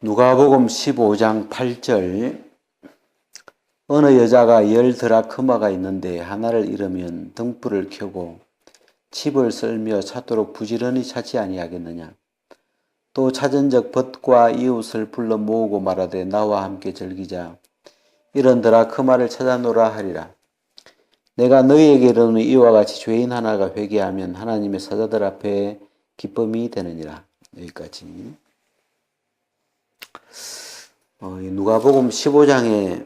누가복음 15장 8절 어느 여자가 10드라크마가 있는데 하나를 잃으면 등불을 켜고 칩을 썰며 찾도록 부지런히 찾지 아니하겠느냐. 또 찾은적 벗과 이웃을 불러 모으고 말하되 나와 함께 즐기자. 이런 드라크마를 찾아노라 하리라. 내가 너희에게 이르노니 이와 같이 죄인 하나가 회개하면 하나님의 사자들 앞에 기쁨이 되느니라. 여기까지. 누가복음 15장에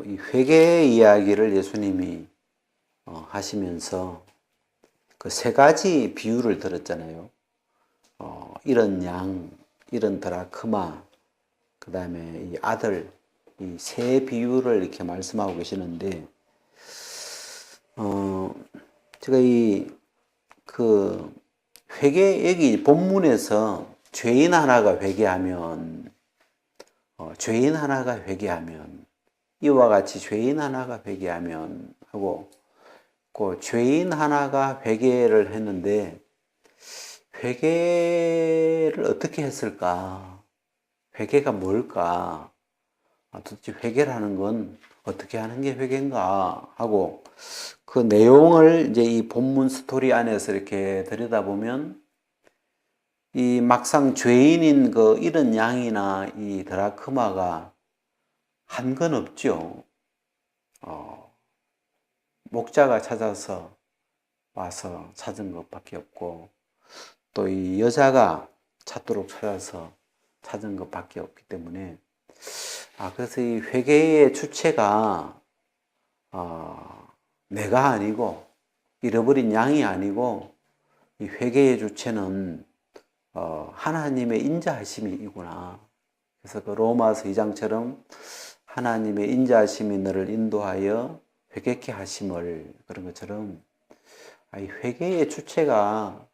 이 회개 이야기를 예수님이 하시면서 그 세 가지 비유를 들었잖아요. 이런 양, 이런 드라크마, 그 다음에 이 아들, 이 세 비유를 이렇게 말씀하고 계시는데, 제가 여기 본문에서 죄인 하나가 회개하면, 이와 같이 죄인 하나가 회개하면 하고, 그 죄인 하나가 회개를 했는데, 회개를 어떻게 했을까? 회개가 뭘까? 도대체 회개라는 건 어떻게 하는 게 회개인가? 하고, 그 내용을 이제 이 본문 스토리 안에서 이렇게 들여다보면, 이 막상 죄인인 그 이런 양이나 이 드라크마가 한 건 없죠. 목자가 찾아서 와서 찾은 것밖에 없고, 또 이 여자가 찾도록 찾아서 찾은 것밖에 없기 때문에, 그래서 이 회개의 주체가 내가 아니고, 잃어버린 양이 아니고, 이 회개의 주체는 하나님의 인자하심이구나. 그래서 그 로마서 2장처럼 하나님의 인자하심이 너를 인도하여 회개케 하심을, 그런 것처럼 이 회개의 주체가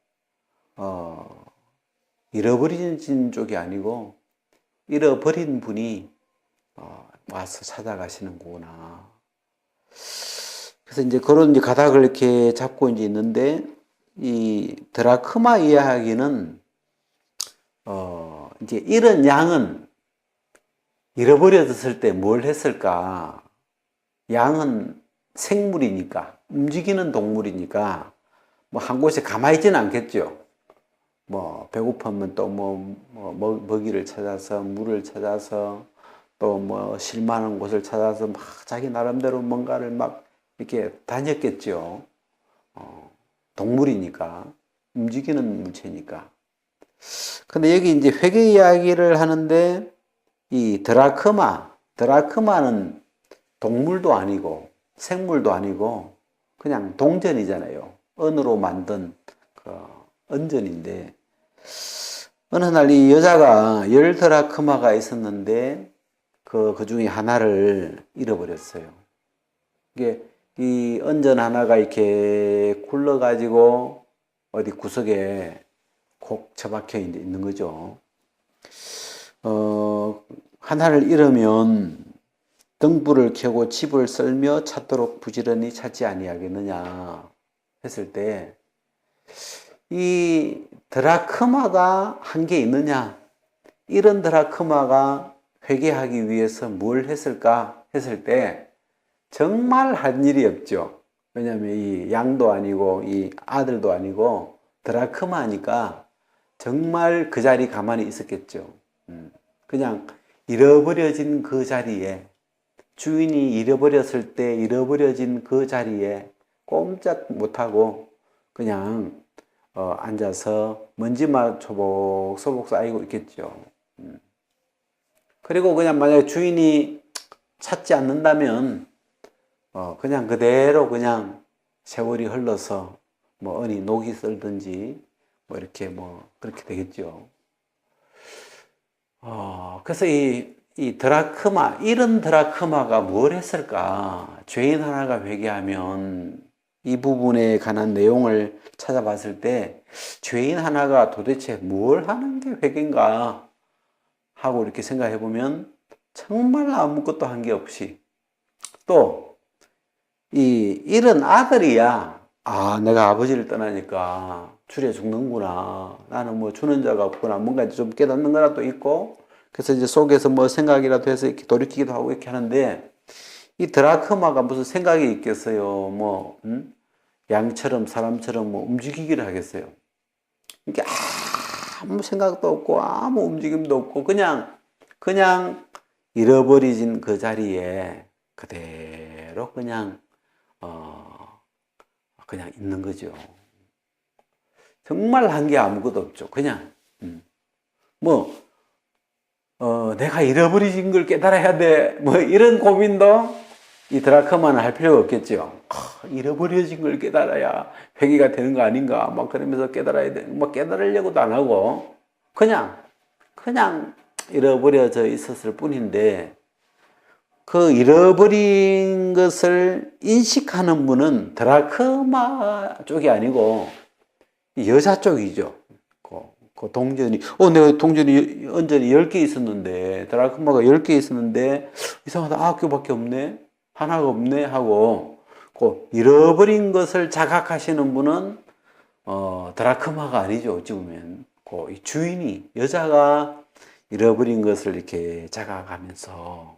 잃어버린 쪽이 아니고 잃어버린 분이 와서 찾아가시는 거구나. 그래서 이제 그런 가닥을 이렇게 잡고 이제 있는데, 이 드라크마 이야기는 이제 이런 양은 잃어버렸을 때 뭘 했을까? 양은 생물이니까, 움직이는 동물이니까 뭐 한 곳에 가만히 있지는 않겠죠. 뭐 배고프면 또 먹이를 찾아서, 물을 찾아서, 또 뭐 쉴만한 곳을 찾아서 막 자기 나름대로 뭔가를 막 이렇게 다녔겠죠. 동물이니까, 움직이는 물체니까. 근데 여기 이제 회개 이야기를 하는데, 이 드라크마는 동물도 아니고 생물도 아니고 그냥 동전이잖아요. 은으로 만든 그 은전인데, 어느 날 이 여자가 10드라크마가 있었는데 그 중에 하나를 잃어버렸어요. 이게 이 은전 하나가 이렇게 굴러가지고 어디 구석에 콕 처박혀 있는 거죠. 하나를 잃으면 등불을 켜고 칩을 썰며 찾도록 부지런히 찾지 아니하겠느냐 했을 때, 이 드라크마가 한 게 있느냐, 이런 드라크마가 회개하기 위해서 뭘 했을까 했을 때 정말 한 일이 없죠. 왜냐하면 이 양도 아니고 이 아들도 아니고 드라크마니까 정말 그 자리 가만히 있었겠죠. 그냥 잃어버려진 그 자리에, 주인이 잃어버렸을 때 잃어버려진 그 자리에 꼼짝 못하고 그냥 앉아서 먼지만 소복소복 쌓이고 있겠죠. 그리고 그냥 만약에 주인이 찾지 않는다면 그냥 그대로 그냥 세월이 흘러서 뭐 어디 녹이 쓸든지 뭐 이렇게 뭐 그렇게 되겠죠. 그래서 이 드라크마, 이런 드라크마가 뭘 했을까? 죄인 하나가 회개하면, 이 부분에 관한 내용을 찾아봤을 때 죄인 하나가 도대체 뭘 하는 게 회개인가 하고 이렇게 생각해 보면 정말 아무것도 한 게 없이, 또 이런 아들이야, 내가 아버지를 떠나니까 추리해 죽는구나, 나는 뭐 주는 자가 없구나, 뭔가 좀 깨닫는 거라도 있고, 그래서 이제 속에서 뭐 생각이라도 해서 이렇게 돌이키기도 하고 이렇게 하는데, 이 드라크마가 무슨 생각이 있겠어요? 뭐, 양처럼 사람처럼 뭐 움직이기를 하겠어요? 이게 아무 생각도 없고 아무 움직임도 없고 그냥 잃어버려진 그 자리에 그대로 그냥 있는 거죠. 정말 한 게 아무것도 없죠. 그냥 뭐 내가 잃어버린 걸 깨달아야 돼. 뭐 이런 고민도 이 드라크마는 할 필요가 없겠죠. 잃어버려진 걸 깨달아야 회개가 되는 거 아닌가? 막 그러면서 깨달아야 돼. 막 깨달으려고도 안 하고 그냥 잃어버려져 있었을 뿐인데, 그 잃어버린 것을 인식하는 분은 드라크마 쪽이 아니고 여자 쪽이죠. 그 동전이, 내가 동전이 언전이 10개 있었는데, 드라크마가 10개 있었는데, 이상하다, 9개밖에 없네? 하나가 없네? 하고, 그 잃어버린 것을 자각하시는 분은, 드라크마가 아니죠, 어찌 보면. 그 주인이, 여자가 잃어버린 것을 이렇게 자각하면서,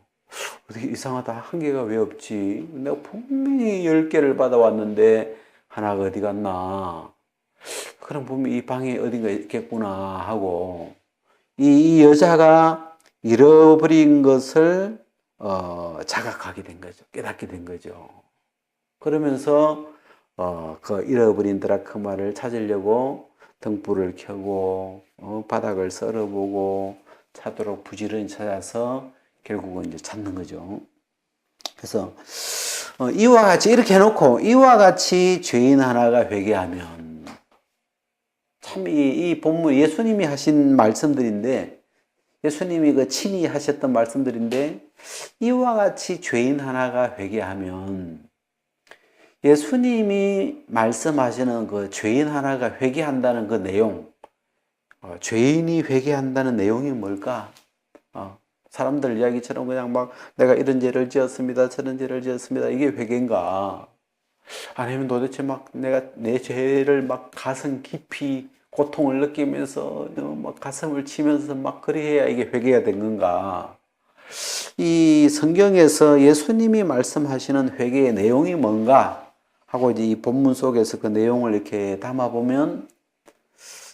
어떻게 이상하다, 한 개가 왜 없지? 내가 분명히 10개를 받아왔는데, 하나가 어디 갔나? 그럼 보면 이 방에 어딘가 있겠구나 하고, 이 여자가 잃어버린 것을 자각하게 된 거죠. 깨닫게 된 거죠. 그러면서 그 잃어버린 드라크마를 찾으려고 등불을 켜고 바닥을 썰어보고 찾도록 부지런히 찾아서 결국은 이제 찾는 거죠. 그래서 이와 같이 이렇게 해놓고 이와 같이 죄인 하나가 회개하면, 참 이 본문 예수님이 하신 말씀들인데, 예수님이 그 친히 하셨던 말씀들인데, 이와 같이 죄인 하나가 회개하면, 예수님이 말씀하시는 그 죄인 하나가 회개한다는 그 내용, 죄인이 회개한다는 내용이 뭘까? 사람들 이야기처럼 그냥 막 내가 이런 죄를 지었습니다, 저런 죄를 지었습니다, 이게 회개인가? 아니면 도대체 막 내가 내 죄를 막 가슴 깊이 고통을 느끼면서 막 가슴을 치면서 막 그래야 이게 회개가 된 건가? 이 성경에서 예수님이 말씀하시는 회개의 내용이 뭔가 하고 이제 이 본문 속에서 그 내용을 이렇게 담아보면,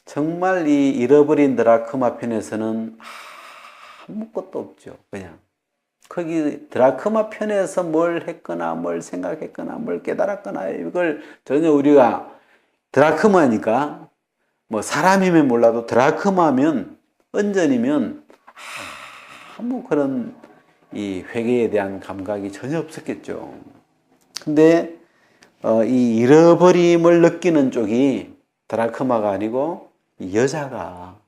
정말 이 잃어버린 드라크마 편에서는 아무것도 없죠. 그냥 거기 드라크마 편에서 뭘 했거나 뭘 생각했거나 뭘 깨달았거나 이걸 전혀 우리가, 드라크마니까 뭐 사람이면 몰라도 드라크마면, 언전이면 아무 그런 이 회개에 대한 감각이 전혀 없었겠죠. 근데 이 잃어버림을 느끼는 쪽이 드라크마가 아니고 이 여자가,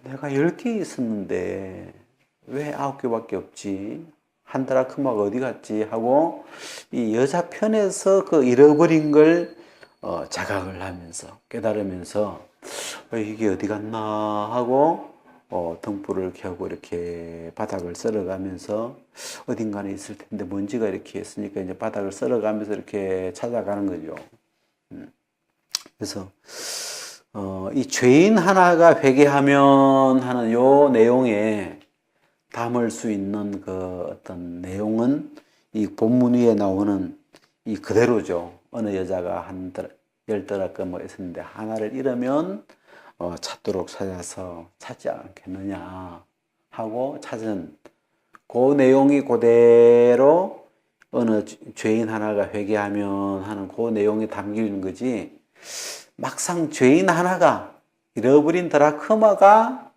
내가 10개 있었는데 왜 9개밖에 없지? 한 드라크마가 어디 갔지? 하고 이 여자 편에서 그 잃어버린 걸 자각을 하면서 깨달으면서 이게 어디 갔나 하고 등불을 켜고 이렇게 바닥을 썰어가면서 어딘가에 있을 텐데 먼지가 이렇게 있으니까 이제 바닥을 썰어가면서 이렇게 찾아가는 거죠. 그래서 이 죄인 하나가 회개하면 하는 요 내용에 담을 수 있는 그 어떤 내용은 이 본문 위에 나오는 이 그대로죠. 어느 여자가 한 10드라크마 있었는데 하나를 잃으면 찾도록 찾아서 찾지 않겠느냐 하고 찾은 그 내용이 그대로 어느 죄인 하나가 회개하면 하는 그 내용이 담겨 있는 거지, 막상 죄인 하나가 잃어버린 드라크마가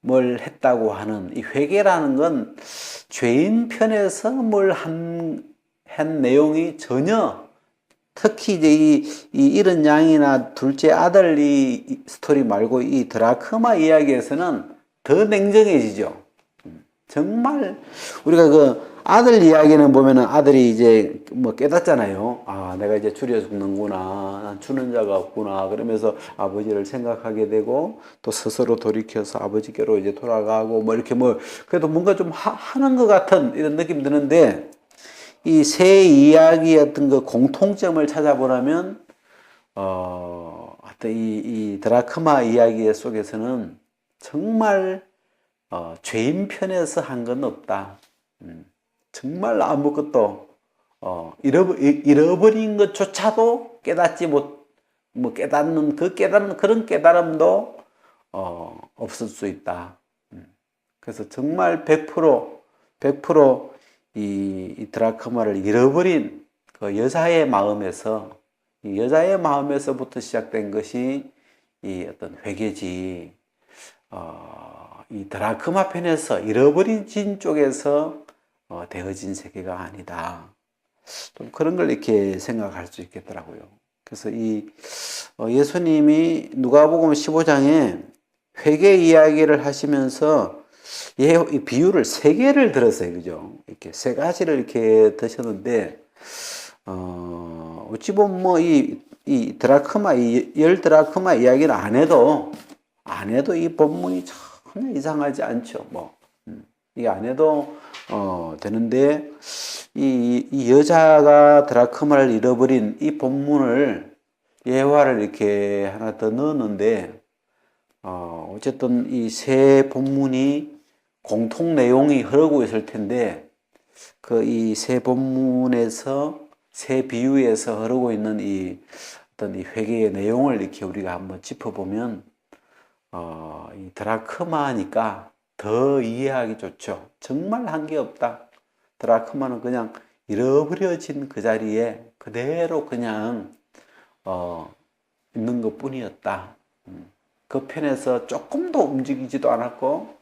뭘 했다고 하는 이 회개라는 건 죄인 편에서 뭘 한 내용이 전혀, 특히 이제 이 잃은 양이나 둘째 아들 이 스토리 말고 이 드라크마 이야기에서는 더 냉정해지죠. 정말 우리가 그 아들 이야기는 보면은 아들이 이제 뭐 깨닫잖아요. 내가 이제 줄여 죽는구나. 난 주는 자가 없구나. 그러면서 아버지를 생각하게 되고 또 스스로 돌이켜서 아버지께로 이제 돌아가고 뭐 이렇게 뭐 그래도 뭔가 좀 하는 것 같은 이런 느낌 드는데, 이 세 이야기의 어떤 그 공통점을 찾아보라면, 어떤 이 드라크마 이야기 속에서는 정말 죄인 편에서 한 건 없다. 정말 아무것도 잃어버린 것조차도 깨닫지 깨닫는 그런 깨달음도 없을 수 있다. 그래서 정말 100% 이 드라크마를 잃어버린 그 여자의 마음에서부터 시작된 것이 이 어떤 회개지. 이 드라크마 편에서 잃어버린 쪽에서 되어진 세계가 아니다. 좀 그런 걸 이렇게 생각할 수 있겠더라고요. 그래서 예수님이 누가복음 15장에 회개 이야기를 하시면서 이 비유를 세 개를 들었어요, 그죠? 이렇게 세 가지를 이렇게 드셨는데, 어찌 보면 이 드라크마, 열 드라크마 이야기를 안 해도 이 본문이 전혀 이상하지 않죠. 이게 안 해도 되는데, 이 여자가 드라크마를 잃어버린 이 본문을 예화를 이렇게 하나 더 넣었는데, 어쨌든 이 세 본문이 공통 내용이 흐르고 있을 텐데, 이 세 본문에서 세 비유에서 흐르고 있는 어떤 이 회개의 내용을 이렇게 우리가 한번 짚어보면, 이 드라크마니까 더 이해하기 좋죠. 정말 한 게 없다. 드라크마는 그냥 잃어버려진 그 자리에 그대로 그냥 있는 것 뿐이었다. 그 편에서 조금도 움직이지도 않았고,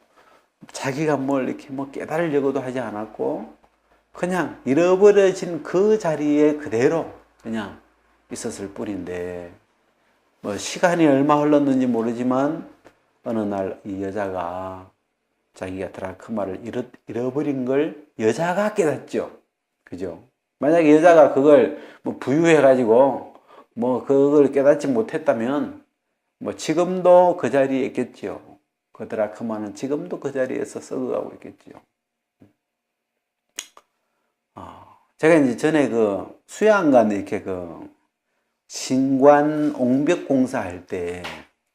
자기가 이렇게 깨달으려고도 하지 않았고, 그냥 잃어버려진 그 자리에 그대로 그냥 있었을 뿐인데, 시간이 얼마 흘렀는지 모르지만, 어느 날 이 여자가 자기가 드라크마를 잃어버린 걸 여자가 깨닫죠. 그죠? 만약에 여자가 그걸 부유해가지고, 그걸 깨닫지 못했다면, 지금도 그 자리에 있겠지요. 그 드라크마는 지금도 그 자리에서 썩어가고 있겠지요. 제가 이제 전에 수양관 이렇게 신관 옹벽 공사할 때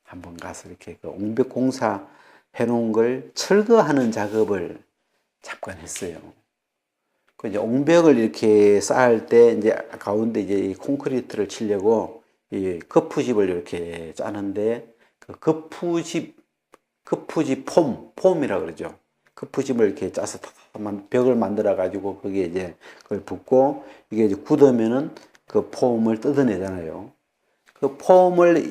한번 가서 이렇게 옹벽 공사 해놓은 걸 철거하는 작업을 잠깐 했어요. 이제 옹벽을 이렇게 쌓을 때 이제 가운데 이제 이 콘크리트를 치려고 이 거푸집을 이렇게 짜는데, 그 거푸집 폼이라 그러죠. 거푸집을 이렇게 짜서 벽을 만들어 가지고 거기에 이제 그걸 붓고, 이게 이제 굳으면은 그 폼을 뜯어내잖아요. 그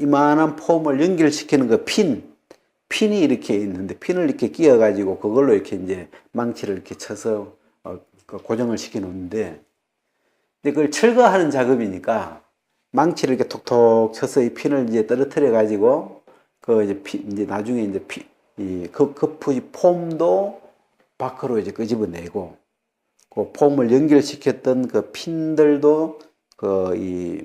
이만한 폼을 연결시키는 그 핀이 이렇게 있는데, 핀을 이렇게 끼워 가지고 그걸로 이렇게 이제 망치를 이렇게 쳐서 고정을 시켜 놓는데, 근데 그걸 철거하는 작업이니까 망치를 이렇게 톡톡 쳐서 이 핀을 이제 떨어뜨려 가지고 이제 나중에 이제 이 거푸집 폼도 밖으로 이제 끄집어내고, 그 폼을 연결시켰던 그 핀들도 이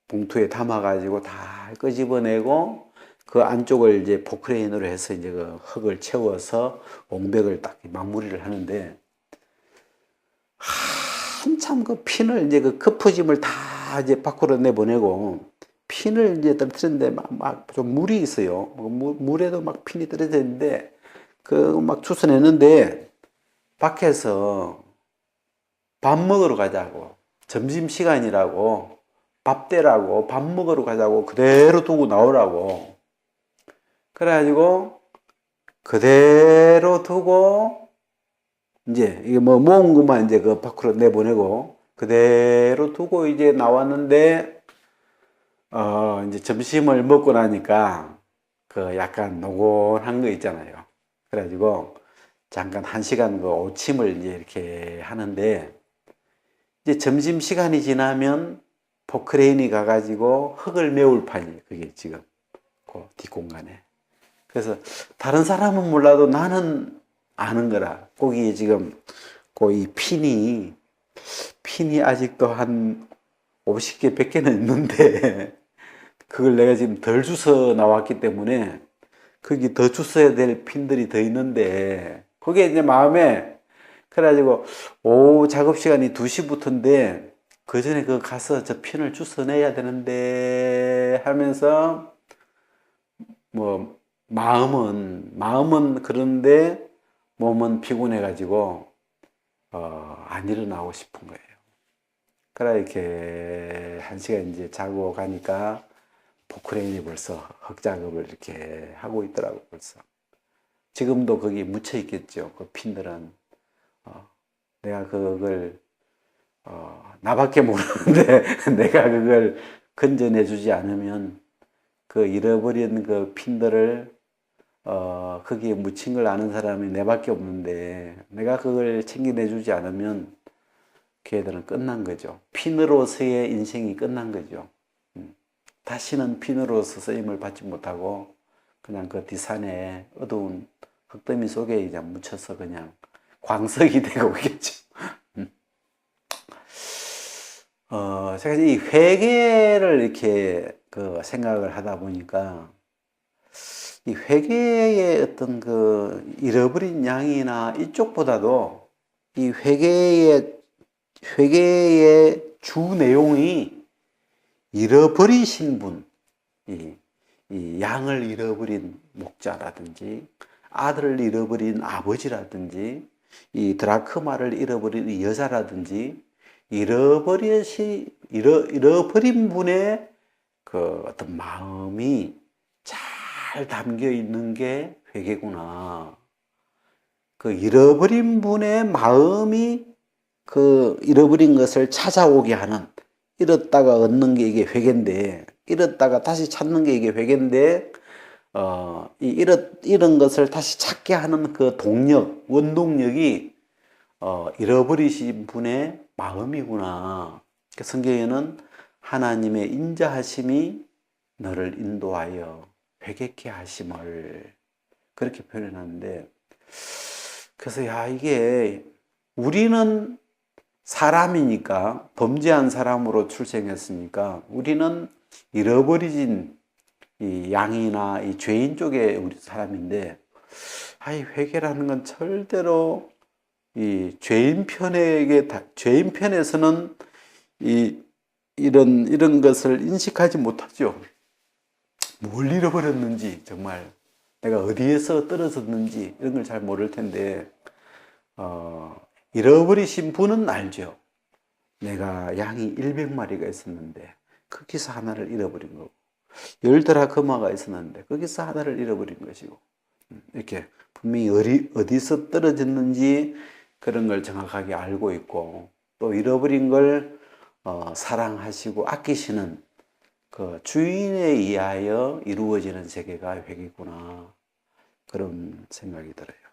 봉투에 담아 가지고 다 끄집어내고, 그 안쪽을 이제 포크레인으로 해서 이제 그 흙을 채워서 옹벽을 딱 마무리를 하는데, 한참 그 핀을 이제 그 거푸집을 다 이제 밖으로 내보내고, 핀을 이제 떨어뜨렸는데 막 좀 물이 있어요. 물에도 막 핀이 떨어져 있는데, 막 주워내는데, 밖에서 밥 먹으러 가자고, 점심시간이라고, 밥 대라고, 밥 먹으러 가자고 그대로 두고 나오라고. 그래가지고 그대로 두고, 이제 이게 모은 것만 이제 그 밖으로 내보내고 그대로 두고 이제 나왔는데, 이제 점심을 먹고 나니까 약간 노곤한 거 있잖아요. 그래가지고 잠깐 1시간 오침을 이제 이렇게 하는데, 이제 점심 시간이 지나면 포크레인이 가가지고 흙을 메울 판이에요. 그게 지금 그 뒷공간에. 그래서 다른 사람은 몰라도 나는 아는 거라. 거기에 지금 이 핀이 아직도 한 50개, 100개는 있는데, 그걸 내가 지금 덜 주워 나왔기 때문에 거기 더 주워야 될 핀들이 더 있는데, 그게 이제 마음에, 그래가지고 오후 작업 시간이 2시부터인데 그 전에 가서 저 핀을 주워내야 되는데 하면서 마음은 그런데 몸은 피곤해가지고 안 일어나고 싶은 거예요. 그래 이렇게 1시간 이제 자고 가니까 포크레인이 벌써 흙작업을 이렇게 하고 있더라고 벌써. 지금도 거기 묻혀 있겠죠. 그 핀들은. 내가 그걸 나밖에 모르는데 내가 그걸 건져내 주지 않으면 그 잃어버린 그 핀들을 거기에 묻힌 걸 아는 사람이 내밖에 없는데 내가 그걸 챙겨내 주지 않으면 걔들은 끝난 거죠. 핀으로서의 인생이 끝난 거죠. 다시는 핀으로서 쓰임을 받지 못하고 그냥 그 뒷산에 어두운 흙더미 속에 이제 묻혀서 그냥 광석이 되고 오겠죠. 제가 이 회개를 이렇게 그 생각을 하다 보니까 이 회개의 어떤 그 잃어버린 양이나 이쪽보다도 이 회개의 주 내용이 잃어버리신 분, 이 양을 잃어버린 목자라든지 아들을 잃어버린 아버지라든지 이 드라크마를 잃어버린 이 여자라든지 잃어버린 분의 그 어떤 마음이 잘 담겨 있는 게 회개구나. 그 잃어버린 분의 마음이 그 잃어버린 것을 찾아오게 하는, 잃었다가 얻는 게 이게 회개인데, 잃었다가 다시 찾는 게 이게 회개인데, 잃은 것을 다시 찾게 하는 그 동력, 원동력이 잃어버리신 분의 마음이구나. 성경에는 하나님의 인자하심이 너를 인도하여 회개케 하심을 그렇게 표현하는데, 그래서 이게 우리는 사람이니까, 범죄한 사람으로 출생했으니까 우리는 잃어버리진 이 양이나 이 죄인 쪽에 우리 사람인데, 이 회개라는 건 절대로 이 죄인 편에서는 이런 것을 인식하지 못하죠. 뭘 잃어버렸는지, 정말 내가 어디에서 떨어졌는지 이런 걸 잘 모를 텐데, 잃어버리신 분은 알죠. 내가 양이 100마리가 있었는데 거기서 하나를 잃어버린 거고, 10드라크마가 있었는데 거기서 하나를 잃어버린 것이고, 이렇게 분명히 어디서 떨어졌는지 그런 걸 정확하게 알고 있고, 또 잃어버린 걸 사랑하시고 아끼시는 그 주인에 의하여 이루어지는 세계가 회개구나, 그런 생각이 들어요.